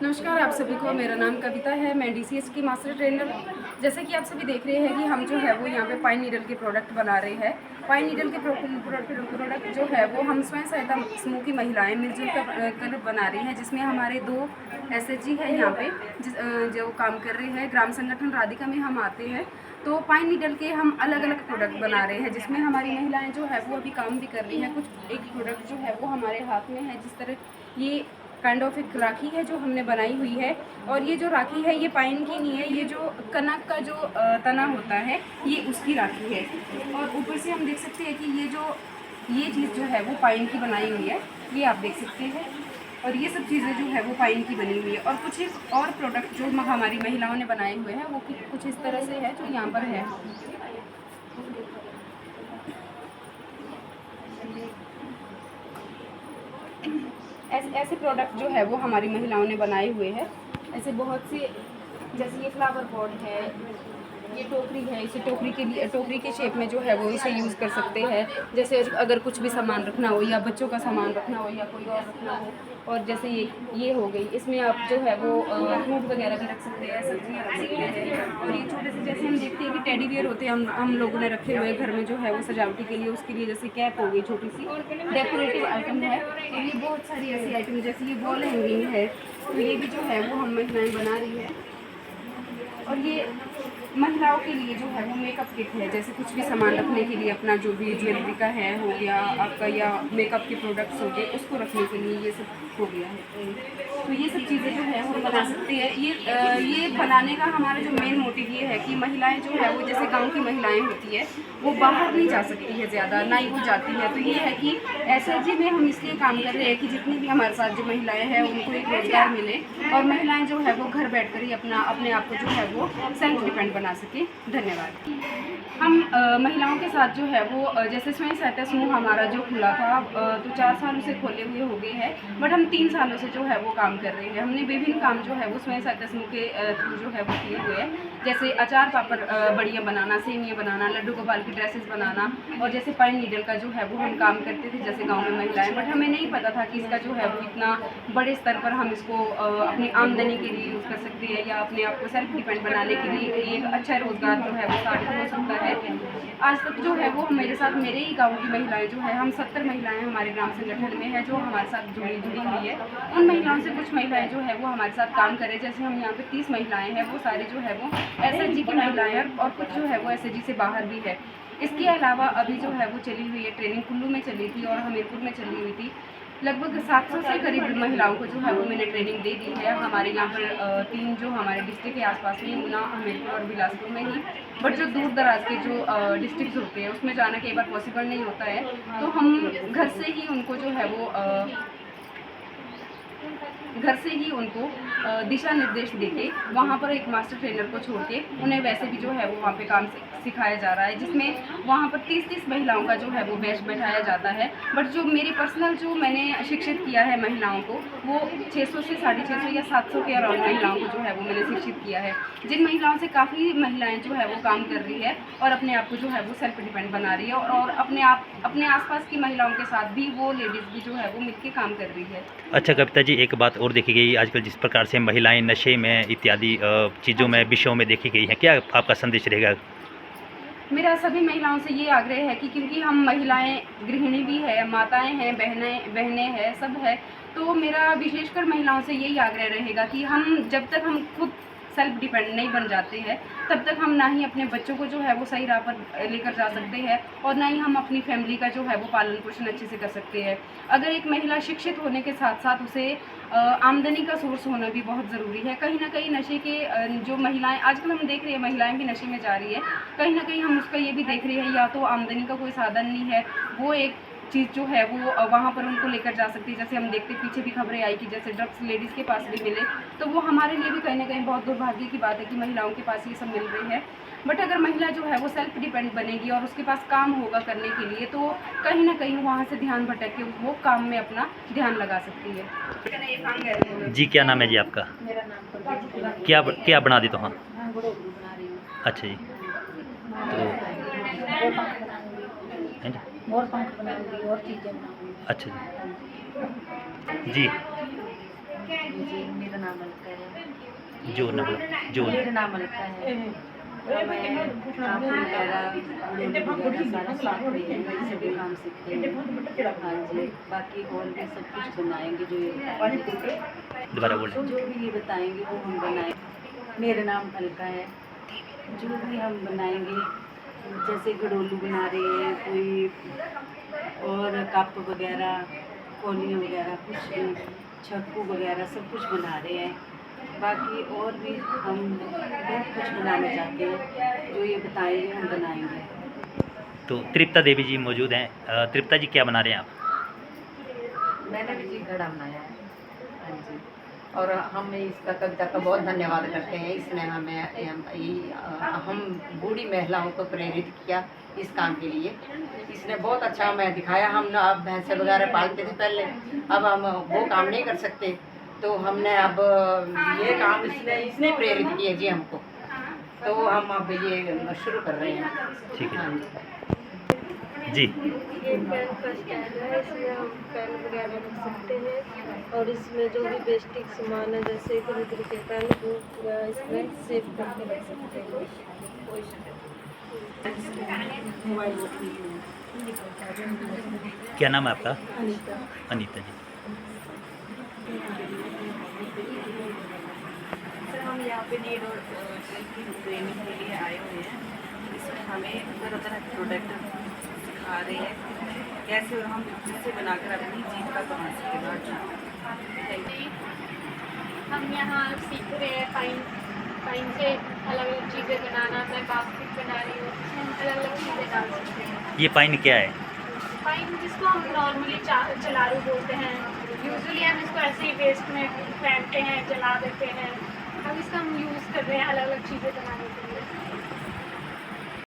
नमस्कार आप सभी को। मेरा नाम कविता है। मैं डीसीएस की मास्टर ट्रेनर हूँ। जैसे कि आप सभी देख रहे हैं कि हम जो है वो यहाँ पे पाइन नीडल के प्रोडक्ट बना रहे हैं। पाइन नीडल के प्रोडक्ट जो है वो हम स्वयं सहायता समूह की महिलाएं मिलजुल कर बना रही हैं, जिसमें हमारे 2 एसएचजी है यहाँ पे जो काम कर रहे हैं। ग्राम संगठन राधिका में हम आते हैं। तो पाइन नीडल के हम अलग अलग प्रोडक्ट बना रहे हैं, जिसमें हमारी महिलाएं जो है वो अभी काम भी कर रही हैं। कुछ एक प्रोडक्ट जो है वो हमारे हाथ में है, जिस तरह ये काइंड ऑफ एक राखी है जो हमने बनाई हुई है। और ये जो राखी है ये पाइन की नहीं है, ये जो कनक का जो तना होता है ये उसकी राखी है। और ऊपर से हम देख सकते हैं कि ये चीज़ जो है वो पाइन की बनाई हुई है, ये आप देख सकते हैं। और ये सब चीज़ें जो है वो पाइन की बनी हुई है। और कुछ एक और प्रोडक्ट जो हमारी महिलाओं ने बनाए हुए हैं वो कुछ इस तरह से है जो यहाँ पर है। ऐसे प्रोडक्ट जो है वो हमारी महिलाओं ने बनाए हुए हैं। ऐसे बहुत से, जैसे ये फ्लावर पॉट है, ये टोकरी है, इसे टोकरी के शेप में जो है वो इसे यूज़ कर सकते हैं। जैसे अगर कुछ भी सामान रखना हो या बच्चों का सामान रखना हो या कोई और रखना हो। और जैसे ये हो गई, इसमें आप जो है वो फ्रूट वगैरह भी रख सकते हैं, सब्जियाँ रख सकते हैं। और ये छोटे से, जैसे हम देखते हैं कि टेडी बियर होते हैं, हम लोगों ने रखे हुए घर में जो है वो सजावटी के लिए, उसके लिए जैसे कैप हो गई, छोटी सी डेकोरेटिव आइटम है। तो ये बहुत सारी ऐसी आइटम, जैसे ये वॉल हैंगिंग है, तो ये भी जो है वो हम महिलाएं बना रही है। और ये महिलाओं के लिए जो है वो मेकअप किट है, जैसे कुछ भी सामान रखने के लिए, अपना जो भी ज्वेलरी का है हो गया आपका, या मेकअप के प्रोडक्ट्स हो गए, उसको रखने के लिए ये सब हो गया है। तो ये सब चीज़ें जो है हम बना सकते हैं। ये बनाने का हमारा जो मेन मोटिव ये है कि महिलाएं जो है वो, जैसे गांव की महिलाएं होती है, वो बाहर नहीं जा सकती है ज़्यादा, ना ही वो जाती है। तो ये है कि एसएचजी में हम इसलिए काम कर रहे हैं कि जितनी भी हमारे साथ जो महिलाएं हैं उनको एक रोज़गार मिले और महिलाएं जो है वो घर बैठकर ही अपने आप को जो है वो सेल्फ डिपेंड बना सके। धन्यवाद। हम महिलाओं के साथ जो है वो, जैसे स्वयं सहायता समूह हमारा जो खुला था, तो 4 सालों से खोले हुए हो गए हैं, बट हम 3 सालों से जो है वो काम कर रहे हैं। हमने विभिन्न काम जो है वो स्वयं सहायता समूह के थ्रू जो है वो किए हुए हैं, जैसे अचार पापड़ बड़ियाँ बनाना, सेवियाँ बनाना, लड्डू गोपाल की ड्रेसेस बनाना। और जैसे पाइन नीडल का जो है वो हम काम करते थे जैसे गाँव में महिलाएँ, बट हमें नहीं पता था कि इसका जो है वो इतना बड़े स्तर पर हम इसको अपनी आमदनी के लिए यूज़ कर सकते हैं, या अपने आप को सेल्फ डिपेंड बनाने के लिए एक अच्छा रोज़गार जो है वो साबित हो सकता है। आज तक जो है वो मेरे साथ, मेरे ही गांव की महिलाएं जो है, हम 70 महिलाएं हमारे ग्राम संगठन में है जो हमारे साथ जुड़ी हुई है। उन महिलाओं से कुछ महिलाएं जो है वो हमारे साथ काम करें, जैसे हम यहाँ पे 30 महिलाएं हैं, वो सारी जो है वो एसएचजी की महिलाएं हैं, और कुछ जो है वो एसएचजी से बाहर भी है। इसके अलावा अभी जो है वो चली हुई है ट्रेनिंग, कुल्लू में चली थी और हमीरपुर में चली हुई थी। लगभग 700 से करीब महिलाओं को जो है वो मैंने ट्रेनिंग दे दी है। हमारे यहाँ पर 3 जो हमारे डिस्ट्रिक्ट के आसपास में, ऊना, हमीरपुर और बिलासपुर में ही। बट जो दूर दराज के जो डिस्ट्रिक्ट होते हैं उसमें जाना कई बार पॉसिबल नहीं होता है, तो हम घर से ही उनको जो है वो दिशा निर्देश देके वहाँ पर एक मास्टर ट्रेनर को छोड़ के उन्हें वैसे भी जो है वो वहाँ पे काम सिखाया जा रहा है, जिसमें वहाँ पर 30-30 महिलाओं का जो है वो बैच बैठाया जाता है। बट जो मेरी पर्सनल जो मैंने शिक्षित किया है महिलाओं को, वो 600 से 650 या 700 के अराउंड महिलाओं को जो है वो मैंने शिक्षित किया है, जिन महिलाओं से काफ़ी महिलाएँ जो है वो काम कर रही है और अपने आप को जो है वो सेल्फ डिपेंड बना रही है, और अपने आसपास की महिलाओं के साथ भी वो लेडीज़ भी जो है वो मिलकर काम कर रही है। अच्छा कविता जी, एक बात और देखी गई आजकल, जिस प्रकार से महिलाएं नशे में इत्यादि चीज़ों में, विषयों में देखी गई हैं, क्या आपका संदेश रहेगा? मेरा सभी महिलाओं से ये आग्रह है कि क्योंकि हम महिलाएं गृहिणी भी है, माताएं हैं, बहनें हैं, सब है, तो मेरा विशेषकर महिलाओं से यही आग्रह रहेगा कि हम जब तक हम खुद सेल्फ डिपेंड नहीं बन जाते हैं, तब तक हम ना ही अपने बच्चों को जो है वो सही राह पर लेकर जा सकते हैं, और ना ही हम अपनी फैमिली का जो है वो पालन पोषण अच्छे से कर सकते हैं। अगर एक महिला शिक्षित होने के साथ साथ उसे आमदनी का सोर्स होना भी बहुत ज़रूरी है। कहीं ना कहीं नशे के जो महिलाएं आजकल हम देख रहे हैं, महिलाएं भी नशे में जा रही है, कहीं ना कहीं हम उसका ये भी देख रहे हैं, या तो आमदनी का कोई साधन नहीं है, वो एक चीज़ जो है वो वहाँ पर उनको लेकर जा सकती है। जैसे हम देखते पीछे भी खबरें आई कि जैसे ड्रग्स लेडीज़ के पास भी मिले, तो वो हमारे लिए भी कहीं ना कहीं बहुत दुर्भाग्य की बात है कि महिलाओं के पास ये सब मिल रही है। बट अगर महिला जो है वो सेल्फ डिपेंड बनेगी और उसके पास काम होगा करने के लिए, तो कहीं ना कहीं वहाँ से ध्यान भटक के वो काम में अपना ध्यान लगा सकती है। जी, क्या नाम है जी आपका? मेरा नाम क्या बना दी तो? हाँ, गुड़ों की बना रही हूँ। अच्छा जी। तो मोर पंख बनाऊंगी और चीज़ें बनाऊंगी। अच्छा जी। जी। जी, मेरा नाम अलका है। जो न बोला जो मेरा नाम अलका है। मैं कापड़ वगैरह सारा सीख रही हूँ, सभी काम सीख रही हूँ। हाँ जी, बाकी और भी सब कुछ बनाएंगे जो दोबारा बोलें। जो भी ये बताएंगे वो हम बनाएंगे। मेरा नाम अलका है। जो भी हम बनाएंगे, जैसे घड़ोलू बना रहे हैं कोई, और कप वगैरह, कौलियाँ वगैरह, कुछ भी छक्कू वगैरह सब कुछ बना रहे हैं। बाकी और भी हम बहुत कुछ बनाना चाहते हैं, जो ये बताएंगे हम बनाएंगे। तो तृप्ता देवी जी मौजूद हैं। तृप्ता जी क्या बना रहे हैं आप? मैंने भी जी घड़ा बनाया है। हाँ जी, और हम इसका कविता का बहुत धन्यवाद करते हैं। इसने हम बूढ़ी महिलाओं को प्रेरित किया इस काम के लिए। इसने बहुत अच्छा हमें दिखाया। हम ना अब भैंसे वगैरह पालते थे पहले, अब हम वो काम नहीं कर सकते, तो हमने अब ये काम इसने प्रेरित किया जी हमको, तो हम अब ये शुरू कर रहे हैं। ठीक है हाँ जी। ये पेन का स्टैंड है, इसमें हम पेन वगैरह रख सकते हैं, और इसमें जो भी बेस्टिक सामान है जैसे इधर उधर के पेन वो इसमें सेव करके रख सकते हैं। क्या नाम है आपका? अनीता। अनीता जी। सर, हम यहाँ पे नीड और ट्रेनिंग के लिए आए हुए हैं। इसमें हमें तरह तरह के प्रोडक्ट सिखा रहे हैं, कैसे हम इसे बनाकर अपनी जीविका कमा सकें। हम यहाँ सीख रहे हैं पाइन से अलग अलग चीज़ें बनाना। मैं बास्केट बना रही हूँ, इसमें हम अलग अलग चीज़ें डाल सकते हैं। ये पाइन क्या है? पाइन जिसको हम नॉर्मली चलारू बोलते हैं, यूजुअली हम इसको ऐसे ही वेस्ट में फेंकते हैं, जला देते हैं। अब इसका हम यूज़ कर रहे हैं अलग अलग चीज़ें बनाने के लिए।